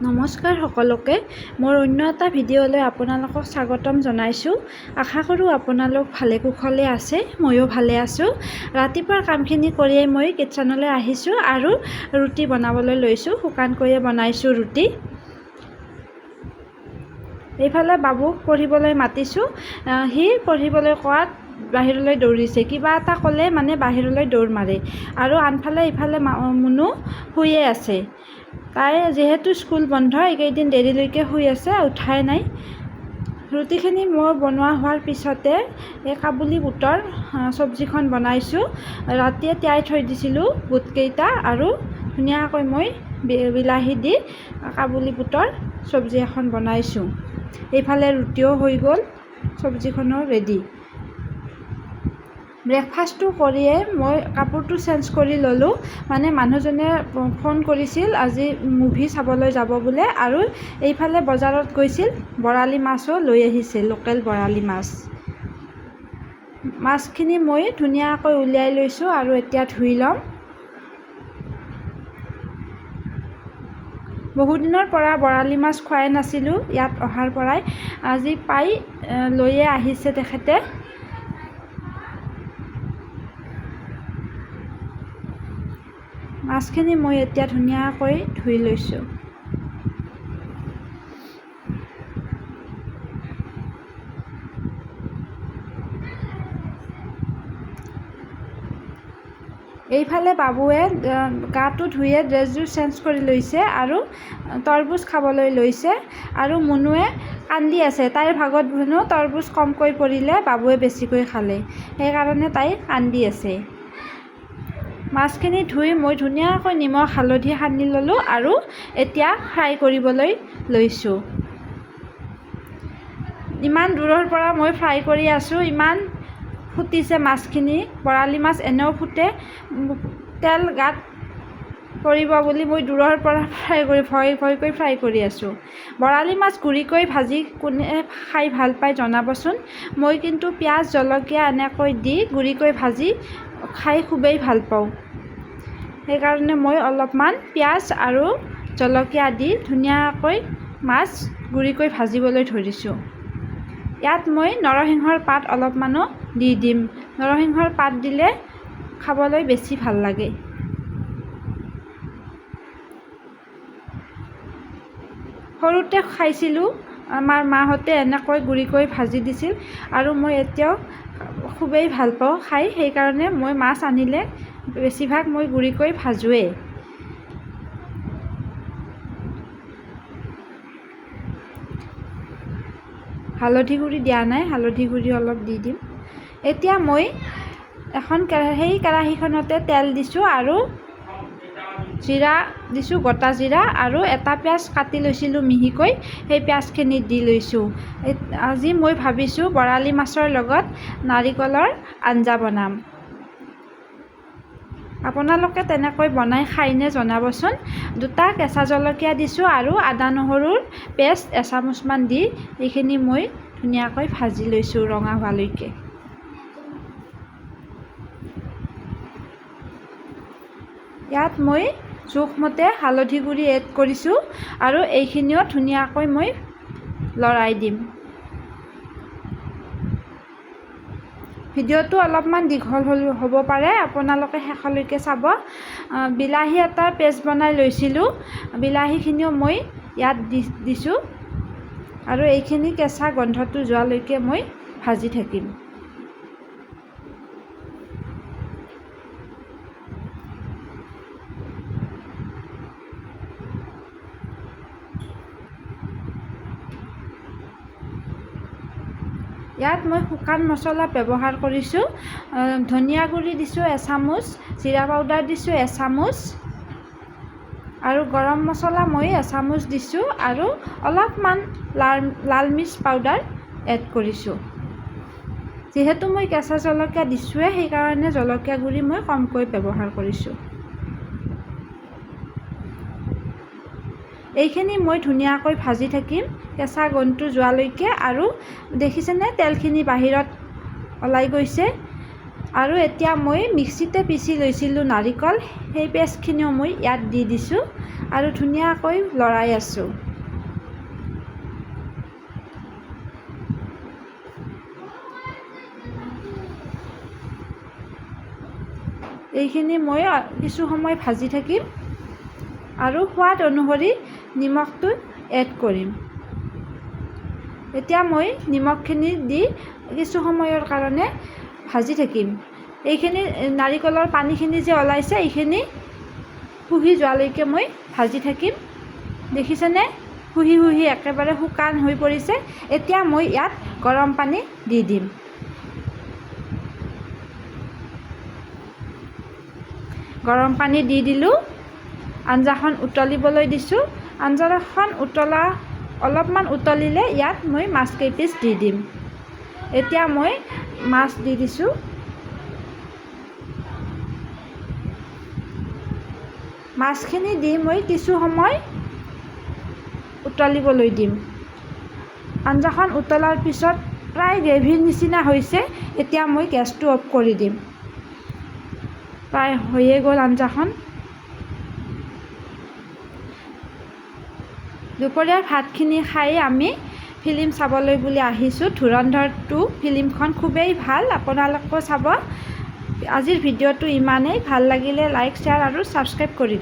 নমস্কাৰ সকলোকে মোৰ অন্য এটা ভিডিঅ'লৈ আপোনালোকক স্বাগতম জনাইছোঁ। আশা কৰোঁ আপোনালোক ভালে কুশলে আছে, ময়ো ভালে আছোঁ। ৰাতিপুৱাৰ কামখিনি কৰিয়েই মই কিটচেনলৈ আহিছোঁ আৰু ৰুটি বনাবলৈ লৈছোঁ। শুকানকৈয়ে বনাইছোঁ ৰুটি। এইফালে বাবুক পঢ়িবলৈ মাতিছোঁ। সি পঢ়িবলৈ কোৱাত বাহিৰলৈ দৌৰিছে, কিবা এটা ক'লে মানে বাহিৰলৈ দৌৰ মাৰে। আৰু আনফালে ইফালে মুনু শুয়ে আছে। তাই যিহেতু স্কুল বন্ধ, এইকেইদিন দেৰিলৈকে শুই আছে, উঠাই নাই। ৰুটিখিনি মোৰ বনোৱা হোৱাৰ পিছতে এই কাবুলী বুটৰ চব্জিখন বনাইছোঁ। ৰাতিয়ে তিয়াই থৈ দিছিলোঁ বুটকেইটা আৰু ধুনীয়াকৈ মই বিলাহী দি কাবুলী বুটৰ চব্জি এখন বনাইছোঁ। এইফালে ৰুটিও হৈ গ'ল, চব্জিখনো ৰেডি। ব্ৰেকফাষ্টটো কৰিয়ে মই কাপোৰটো চেঞ্জ কৰি ল'লোঁ। মানে মানুহজনে ফোন কৰিছিল আজি মুভি চাবলৈ যাব বোলে, আৰু এইফালে বজাৰত গৈছিল, বৰালি মাছো লৈ আহিছিল, লোকেল বৰালি মাছ। মাছখিনি মই ধুনীয়াকৈ উলিয়াই লৈছোঁ আৰু এতিয়া ধুই ল'ম। বহুদিনৰ পৰা বৰালি মাছ খোৱাই নাছিলোঁ, ইয়াত অহাৰ পৰাই আজি পাই লৈয়ে আহিছে তেখেতে। মাছখিনি মই এতিয়া ধুনীয়াকৈ ধুই লৈছোঁ। এইফালে বাবুৱে গাটো ধুয়ে ড্ৰেছযোৰ চেঞ্জ কৰি লৈছে আৰু তৰবুজ খাবলৈ লৈছে। আৰু মুনুৱে কান্দি আছে, তাইৰ ভাগত মুনু তৰবুজ কমকৈ পৰিলে, বাবুৱে বেছিকৈ খালে, সেইকাৰণে তাই কান্দি আছে। মাছখিনি ধুই মই ধুনীয়াকৈ নিমখ হালধি সানি ল'লোঁ আৰু এতিয়া ফ্ৰাই কৰিবলৈ লৈছোঁ। ইমান দূৰৰ পৰা মই ফ্ৰাই কৰি আছোঁ, ইমান ফুটিছে মাছখিনি। বৰালি মাছ এনেও ফুটে, তেল গাত পৰিব বুলি মই দূৰৰ পৰা ভয়কৈ ফ্ৰাই কৰি আছোঁ। বৰালি মাছ গুৰিকৈ ভাজি কোনে খাই ভাল পায় জনাবচোন। মই কিন্তু পিঁয়াজ জলকীয়া এনেকৈ দি গুৰিকৈ ভাজি খাই খুবেই ভাল পাওঁ। সেইকাৰণে মই অলপমান পিঁয়াজ আৰু জলকীয়া দি ধুনীয়াকৈ মাছ গুৰিকৈ ভাজিবলৈ ধৰিছোঁ। ইয়াত মই নৰসিংহৰ পাত অলপমানো দি দিম। নৰসিংহৰ পাত দিলে খাবলৈ বেছি ভাল লাগে। সৰুতে খাইছিলোঁ, আমাৰ মাহঁতে এনেকৈ গুৰিকৈ ভাজি দিছিল আৰু মই এতিয়াও খুবেই ভাল পাওঁ খাই। সেইকাৰণে মই মাছ আনিলে বেছিভাগ মই গুৰিকৈ ভাজোৱেই। হালধি গুড়ি দিয়া নাই, হালধি গুড়ি অলপ দি দিম। এতিয়া মই এখন সেই কেৰাহীখনতে তেল দিছোঁ আৰু জিৰা দিছোঁ, গোটা জিৰা, আৰু এটা পিঁয়াজ কাটি লৈছিলোঁ মিহিকৈ, সেই পিঁয়াজখিনি দি লৈছোঁ। আজি মই ভাবিছোঁ বৰালি মাছৰ লগত নাৰিকলৰ আঞ্জা বনাম। আপোনালোকে তেনেকৈ বনাই খায়নে জনাবচোন। দুটা কেঁচা জলকীয়া দিছোঁ আৰু আদা নহৰুৰ পেষ্ট এচামুচমান দি এইখিনি মই ধুনীয়াকৈ ভাজি লৈছোঁ ৰঙা হোৱালৈকে। ইয়াত মই জোখমতে হালধি গুড়ি এড কৰিছোঁ আৰু এইখিনিও ধুনীয়াকৈ মই লৰাই দিম। ভিডিঅ'টো অলপমান দীঘল হ'ব পাৰে, আপোনালোকে শেষলৈকে চাব। বিলাহী এটা পেষ্ট বনাই লৈছিলোঁ, বিলাহীখিনিও মই ইয়াত দিছোঁ আৰু এইখিনি কেঁচা গোন্ধটো যোৱালৈকে মই ভাজি থাকিম। ইয়াত মই শুকান মছলা ব্যৱহাৰ কৰিছোঁ। ধনিয়া গুড়ি দিছোঁ এচামুচ, জিৰা পাউডাৰ দিছোঁ এচামুচ, আৰু গৰম মছলা মই এচামুচ দিছোঁ, আৰু অলপমান লাল মিৰ্চ পাউডাৰ এড কৰিছোঁ। যিহেতু মই কেঁচা জলকীয়া দিছোঁৱে, সেইকাৰণে জলকীয়া গুড়ি মই কমকৈ ব্যৱহাৰ কৰিছোঁ। এইখিনি মই ধুনীয়াকৈ ভাজি থাকিম কেঁচা গোন্ধটো যোৱালৈকে। আৰু দেখিছেনে তেলখিনি বাহিৰত ওলাই গৈছে। আৰু এতিয়া মই মিক্সিতে পিচি লৈছিলোঁ নাৰিকল, সেই পেষ্টখিনিও মই ইয়াত দি দিছোঁ আৰু ধুনীয়াকৈ লৰাই আছোঁ। এইখিনি মই কিছু সময় ভাজি থাকিম আৰু সোৱাদ অনুসৰি নিমখটো এড কৰিম। এতিয়া মই নিমখখিনি দি কিছু সময়ৰ কাৰণে ভাজি থাকিম। এইখিনি নাৰিকলৰ পানীখিনি যে ওলাইছে এইখিনি শুহি যোৱালৈকে মই ভাজি থাকিম। দেখিছেনে? শুহি শুহি একেবাৰে শুকান হৈ পৰিছে। এতিয়া মই ইয়াত গৰম পানী দি দিম। গৰম পানী দি দিলোঁ। আঞ্জাখন উতলিবলৈ দিছোঁ। আঞ্জাখন অলপমান উতলিলে ইয়াত মই মাছ কেইপিচ দি দিম। এতিয়া মই মাছ দি দিছোঁ। মাছখিনি দি মই কিছু সময় উতলিবলৈ দিম। আঞ্জাখন উতলাৰ পিছত প্ৰায় গ্ৰেভিৰ নিচিনা হৈছে। এতিয়া মই গেছটো অফ কৰি দিম। প্ৰায় হৈয়ে গ'ল আঞ্জাখন। দুপৰীয়াৰ ভাতখিনি খাই আমি ফিল্ম চাবলৈ বুলি আহিছোঁ। ধুৰন্ধৰ 2 ফিল্মখন খুবেই ভাল, আপোনালোকেও চাব। আজিৰ ভিডিঅ'টো ইমানেই। ভাল লাগিলে লাইক, শ্বেয়াৰ আৰু ছাবস্ক্ৰাইব কৰি